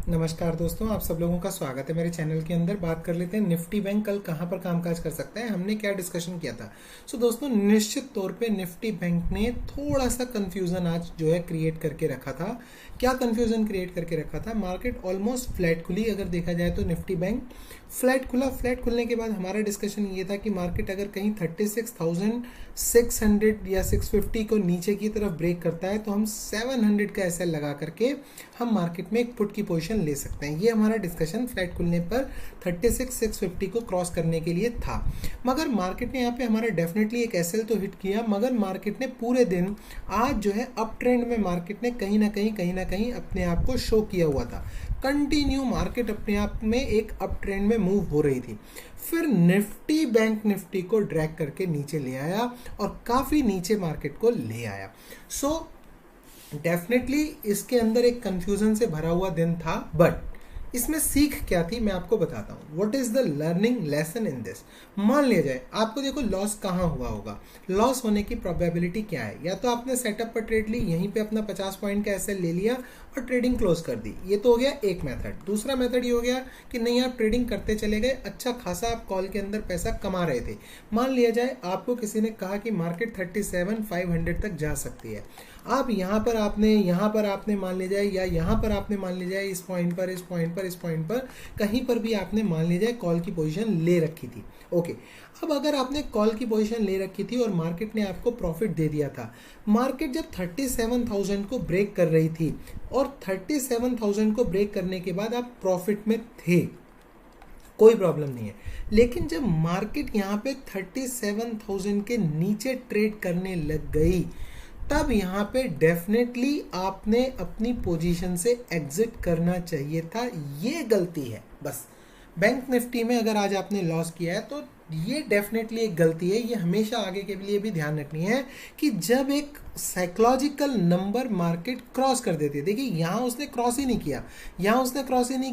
नमस्कार दोस्तों, आप सब लोगों का स्वागत है मेरे चैनल के अंदर। बात कर लेते हैं निफ्टी बैंक कल कहां पर कामकाज कर सकता है, हमने क्या डिस्कशन किया था। दोस्तों, निश्चित तौर पे निफ्टी बैंक ने थोड़ा सा कंफ्यूजन आज जो है क्रिएट करके रखा था। क्या कंफ्यूजन क्रिएट करके रखा था? मार्केट ऑलमोस्ट फ्लैट खुली अगर देखा जाए तो निफ्टी बैंक फ्लैट खुला। फ्लैट खुलने के बाद हमारा डिस्कशन ये था कि मार्केट अगर कहीं 36,600 या 650 को नीचे की तरफ ब्रेक करता है तो हम 700 का एसएल लगा करके हम मार्केट में एक पुट की पोजीशन ले सकते हैं। ये हमारा डिस्कशन फ्लैट खुलने पर 36,650 को क्रॉस करने के लिए था। मगर मार्केट ने यहाँ पे हमारा डेफिनेटली एक एसएल तो हिट किया, मगर मार्केट ने पूरे दिन आज जो है अप ट्रेंड में मार्केट ने कहीं ना कहीं अपने आप को शो किया हुआ था। कंटिन्यू मार्केट अपने आप में एक अप ट्रेंड में मूव हो रही थी। फिर निफ्टी बैंक निफ्टी को ड्रैग करके नीचे ले आया और काफी नीचे मार्केट को ले आया। डेफिनेटली इसके अंदर एक कंफ्यूजन से भरा हुआ दिन था, बट इसमें सीख क्या थी मैं आपको बताता हूँ। What is the learning lesson in this. मान लिया जाए आपको, देखो लॉस कहाँ हुआ होगा, लॉस होने की प्रोबेबिलिटी क्या है। या तो आपने सेटअप पर ट्रेड ली, यहीं पे अपना 50 पॉइंट का एसएल ले लिया और ट्रेडिंग क्लोज कर दी। ये तो हो गया एक मेथड। दूसरा मेथड ये हो गया कि नहीं, आप ट्रेडिंग करते चले गए, अच्छा खासा आप कॉल के अंदर पैसा कमा रहे थे। मान लिया जाए आपको किसी ने कहा कि मार्केट 37,500 तक जा सकती है। आप यहाँ पर आपने मान लिया जाए, या यहाँ पर आपने मान लिया जाए, इस पॉइंट पर कहीं पर भी आपने मान लिया जाए कॉल की पोजीशन ले रखी थी। ओके, अब अगर आपने कॉल की पोजीशन ले रखी थी और मार्केट ने आपको प्रॉफिट दे दिया था, मार्केट जब 37,000 को ब्रेक कर रही थी और 37,000 को ब्रेक करने के बाद आप प्रॉफिट में थे, कोई प्रॉब्लम नहीं है। लेकिन जब मार्केट यहाँ पे 37,000 के नीचे ट्रेड करने लग गई, तब यहाँ पे डेफिनेटली आपने अपनी पोजीशन से एग्जिट करना चाहिए था। ये गलती है बस। बैंक निफ्टी में अगर आज आपने लॉस किया है तो ये डेफिनेटली एक गलती है। ये हमेशा आगे के लिए भी ध्यान रखनी है कि जब एक साइकोलॉजिकल नंबर मार्केट क्रॉस कर देती है, देखिए यहाँ उसने क्रॉस ही नहीं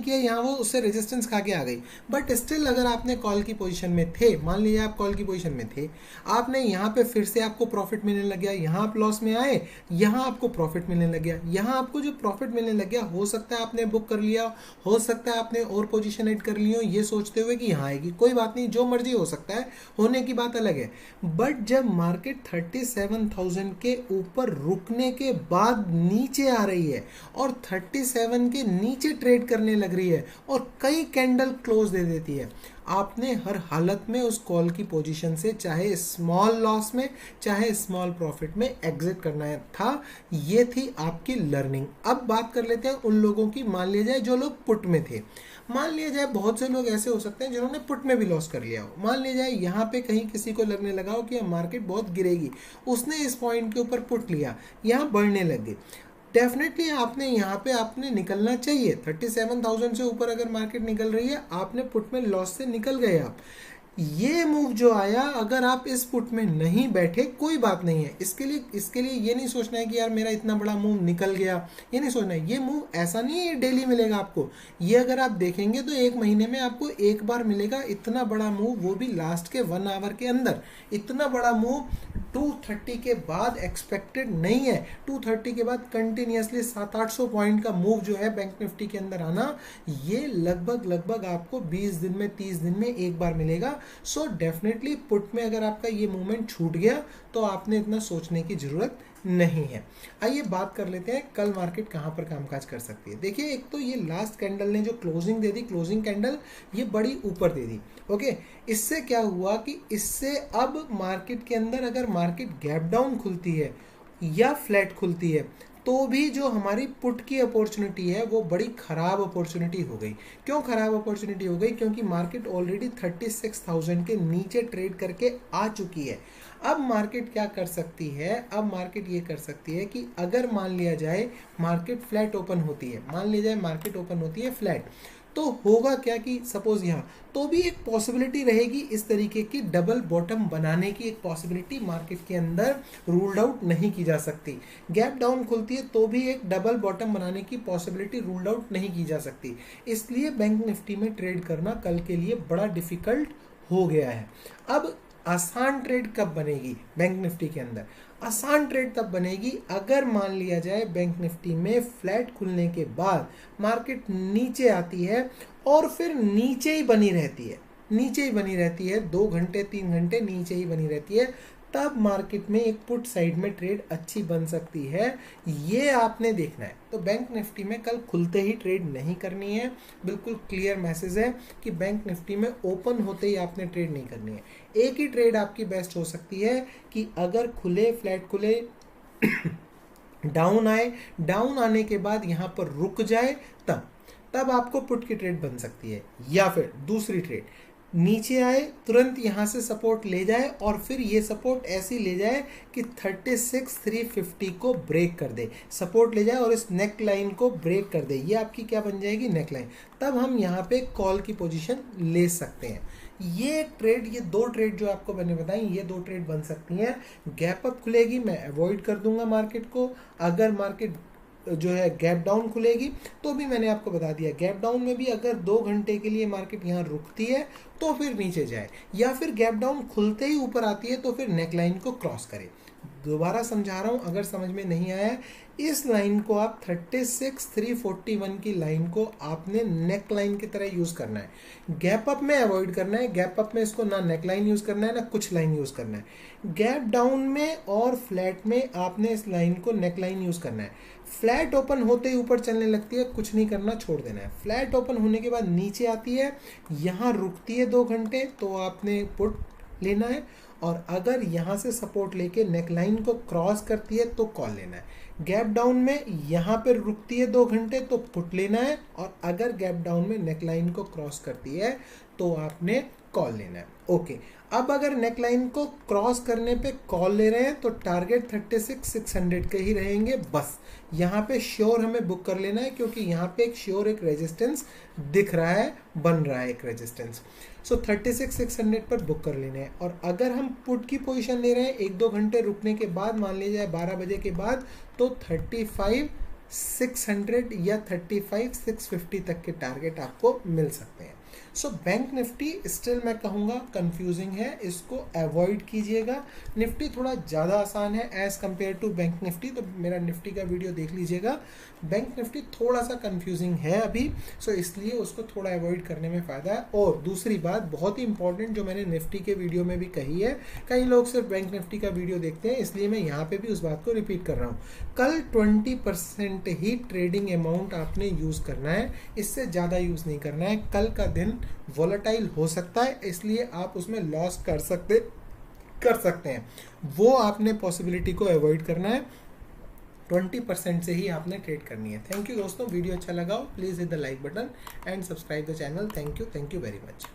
किया, यहाँ वो उससे रेजिस्टेंस खा के आ गई, बट स्टिल अगर आपने कॉल की पोजीशन में थे, मान लीजिए आप कॉल की पोजीशन में थे, आपने यहाँ पे फिर से आपको प्रॉफिट मिलने लग गया, यहाँ आप लॉस में आए, यहाँ आपको प्रॉफिट मिलने लग गया। यहाँ आपको जो प्रॉफिट मिलने लग गया, हो सकता है आपने बुक कर लिया, हो सकता है आपने और पोजीशन ऐड कर ली हो, ये सोचते हुए कि यहाँ आएगी, कोई बात नहीं, जो मर्जी हो सकता है, होने की बात अलग है। बट जब मार्केट 37,000 के ऊपर रुकने के बाद नीचे आ रही है और 37 के नीचे ट्रेड करने लग रही है और कई कैंडल क्लोज दे देती है, आपने हर हालत में उस कॉल की पोजीशन से चाहे स्मॉल लॉस में चाहे स्मॉल प्रॉफिट में एग्जिट करना था। ये थी आपकी लर्निंग। अब बात कर लेते हैं उन लोगों की, मान लिया जाए जो लोग पुट में थे। मान लिया जाए बहुत से लोग ऐसे हो सकते हैं जिन्होंने पुट में भी लॉस कर लिया हो। मान लिया जाए यहाँ पे कहीं किसी को लगने लगा हो कि मार्केट बहुत गिरेगी, उसने इस पॉइंट के ऊपर पुट लिया, यहाँ बढ़ने लग गई। डेफिनेटली आपने यहाँ पे आपने निकलना चाहिए। 37,000 से ऊपर अगर मार्केट निकल रही है, आपने पुट में लॉस से निकल गए। आप ये मूव जो आया, अगर आप इस पुट में नहीं बैठे कोई बात नहीं है। इसके लिए ये नहीं सोचना है कि यार मेरा इतना बड़ा मूव निकल गया, ये नहीं सोचना है। ये मूव ऐसा नहीं है ये डेली मिलेगा आपको। ये अगर आप देखेंगे तो एक महीने में आपको एक बार मिलेगा इतना बड़ा मूव, वो भी लास्ट के 1 आवर के अंदर। इतना बड़ा मूव 230 के बाद एक्सपेक्टेड नहीं है। 230 के बाद कंटिन्यूसली 700-800 पॉइंट का मूव जो है बैंक निफ्टी के अंदर आना, ये लगभग आपको 20 दिन में 30 दिन में एक बार मिलेगा। सो डेफिनेटली पुट में अगर आपका ये मूवमेंट छूट गया तो आपने इतना सोचने की जरूरत नहीं है। आइए बात कर लेते हैं कल मार्केट कहां पर कामकाज कर सकती है। देखिए, एक तो ये लास्ट कैंडल ने जो क्लोजिंग दे दी, क्लोजिंग कैंडल ये बड़ी ऊपर दे दी। ओके, इससे क्या हुआ कि इससे अब मार्केट के अंदर अगर मार्केट गैप डाउन खुलती है या फ्लैट खुलती है तो भी जो हमारी पुट की अपॉर्चुनिटी है वो बड़ी खराब अपॉर्चुनिटी हो गई। क्यों खराब अपॉर्चुनिटी हो गई? क्योंकि मार्केट ऑलरेडी 36,000 के नीचे ट्रेड करके आ चुकी है। अब मार्केट क्या कर सकती है? अब मार्केट ये कर सकती है कि अगर मान लिया जाए मार्केट फ्लैट ओपन होती है, मान लिया जाए मार्केट ओपन होती है फ्लैट, तो होगा क्या कि सपोज यहाँ तो भी एक पॉसिबिलिटी रहेगी इस तरीके की डबल बॉटम बनाने की, एक पॉसिबिलिटी मार्केट के अंदर रूल्ड आउट नहीं की जा सकती। गैप डाउन खुलती है तो भी एक डबल बॉटम बनाने की पॉसिबिलिटी रूल्ड आउट नहीं की जा सकती। इसलिए बैंक निफ्टी में ट्रेड करना कल के लिए बड़ा डिफिकल्ट हो गया है। अब आसान ट्रेड कब बनेगी बैंक निफ्टी के अंदर? आसान ट्रेड तब बनेगी अगर मान लिया जाए बैंक निफ्टी में फ्लैट खुलने के बाद मार्केट नीचे आती है और फिर नीचे ही बनी रहती है, नीचे ही बनी रहती है, 2 घंटे 3 घंटे नीचे ही बनी रहती है, तब मार्केट में एक पुट साइड में ट्रेड अच्छी बन सकती है। ये आपने देखना है। तो बैंक निफ्टी में कल खुलते ही ट्रेड नहीं करनी है, बिल्कुल क्लियर मैसेज है कि बैंक निफ्टी में ओपन होते ही आपने ट्रेड नहीं करनी है। एक ही ट्रेड आपकी बेस्ट हो सकती है कि अगर खुले, फ्लैट खुले, डाउन आए, डाउन आने के बाद यहाँ पर रुक जाए, तब आपको पुट की ट्रेड बन सकती है। या फिर दूसरी ट्रेड, नीचे आए, तुरंत यहाँ से सपोर्ट ले जाए और फिर ये सपोर्ट ऐसी ले जाए कि 36,350 को ब्रेक कर दे, सपोर्ट ले जाए और इस नेक लाइन को ब्रेक कर दे, ये आपकी क्या बन जाएगी, नेक लाइन। तब हम यहाँ पे कॉल की पोजीशन ले सकते हैं। ये ट्रेड, ये 2 ट्रेड जो आपको मैंने बताई, ये 2 ट्रेड बन सकती हैं। गैप अप खुलेगी, मैं अवॉइड कर दूंगा मार्केट को। अगर मार्केट जो है गैप डाउन खुलेगी तो भी मैंने आपको बता दिया, गैप डाउन में भी अगर 2 घंटे के लिए मार्केट यहाँ रुकती है तो फिर नीचे जाए, या फिर गैप डाउन खुलते ही ऊपर आती है तो फिर नेक लाइन को क्रॉस करे। दोबारा समझा रहा हूँ, अगर समझ में नहीं आया, इस लाइन को आप 36,341 की लाइन को आपने नेक लाइन की तरह यूज करना है। गैप अप में अवॉइड करना है, गैप अप में इसको ना नेक लाइन यूज करना है ना कुछ लाइन यूज करना है। गैप डाउन में और फ्लैट में आपने इस लाइन को नेक लाइन यूज करना है। फ्लैट ओपन होते ही ऊपर चलने लगती है, कुछ नहीं करना, छोड़ देना है। फ्लैट ओपन होने के बाद नीचे आती है, यहाँ रुकती है 2 घंटे, तो आपने पुट लेना है। और अगर यहाँ से सपोर्ट लेके नेक लाइन को क्रॉस करती है तो कॉल लेना है। गैप डाउन में यहाँ पे रुकती है 2 घंटे तो पुट लेना है, और अगर गैप डाउन में नेक लाइन को क्रॉस करती है तो आपने कॉल लेना है। ओके, अब अगर नेक लाइन को क्रॉस करने पे कॉल ले रहे हैं तो टारगेट 36,600 के ही रहेंगे बस। यहाँ पे श्योर हमें बुक कर लेना है, क्योंकि यहाँ पे एक श्योर एक रेजिस्टेंस दिख रहा है, बन रहा है एक रेजिस्टेंस। सो 36,600 पर बुक कर लेने हैं। और अगर हम पुट की पोजीशन ले रहे हैं 1-2 घंटे रुकने के बाद, मान लीजिए 12 बजे के बाद, तो 35,600 या 35,650 तक के टारगेट आपको मिल सकते हैं। सो बैंक निफ्टी स्टिल मैं कहूँगा कंफ्यूजिंग है, इसको अवॉइड कीजिएगा। निफ्टी थोड़ा ज़्यादा आसान है as compare to bank Nifty, तो मेरा निफ्टी का वीडियो देख लीजिएगा। बैंक निफ्टी थोड़ा सा कंफ्यूजिंग है अभी, सो इसलिए उसको थोड़ा अवॉइड करने में फ़ायदा है। और दूसरी बात बहुत ही इंपॉर्टेंट जो मैंने निफ्टी के वीडियो में भी कही है, कई लोग सिर्फ बैंक निफ्टी का वीडियो देखते हैं, इसलिए मैं यहाँ पर भी उस बात को रिपीट कर रहा हूँ। कल 20% ही ट्रेडिंग अमाउंट आपने यूज़ करना है, इससे ज़्यादा यूज़ नहीं करना है। कल का दिन वोलेटाइल हो सकता है, इसलिए आप उसमें लॉस कर सकते हैं, वो आपने पॉसिबिलिटी को अवॉइड करना है। 20% से ही आपने ट्रेड करनी है। थैंक यू दोस्तों, वीडियो अच्छा लगा हो please hit the like button and subscribe the channel. Thank you very much.